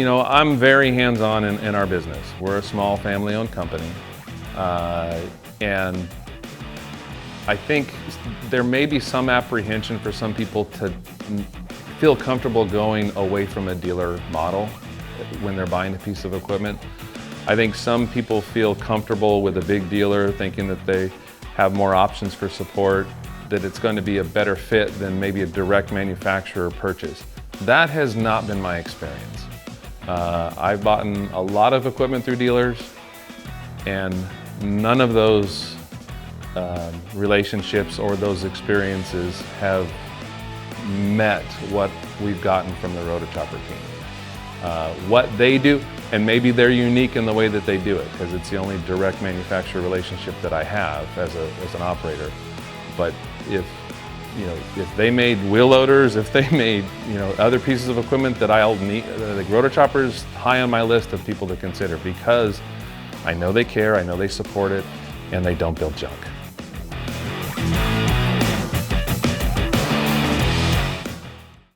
I'm very hands-on in our business. We're a small family-owned company, and I think there may be some apprehension for some people to feel comfortable going away from a dealer model when they're buying a piece of equipment. I think some people feel comfortable with a big dealer, thinking that they have more options for support, that it's going to be a better fit than maybe a direct manufacturer purchase. That has not been my experience. I've bought a lot of equipment through dealers, and none of those relationships or those experiences have met what we've gotten from the Rotochopper team. What they do, and maybe they're unique in the way that they do it, because it's the only direct manufacturer relationship that I have as an operator. But if they made wheel loaders, if they made other pieces of equipment that I'll need, the Rotochopper's high on my list of people to consider, because I know they care, I know they support it, and they don't build junk.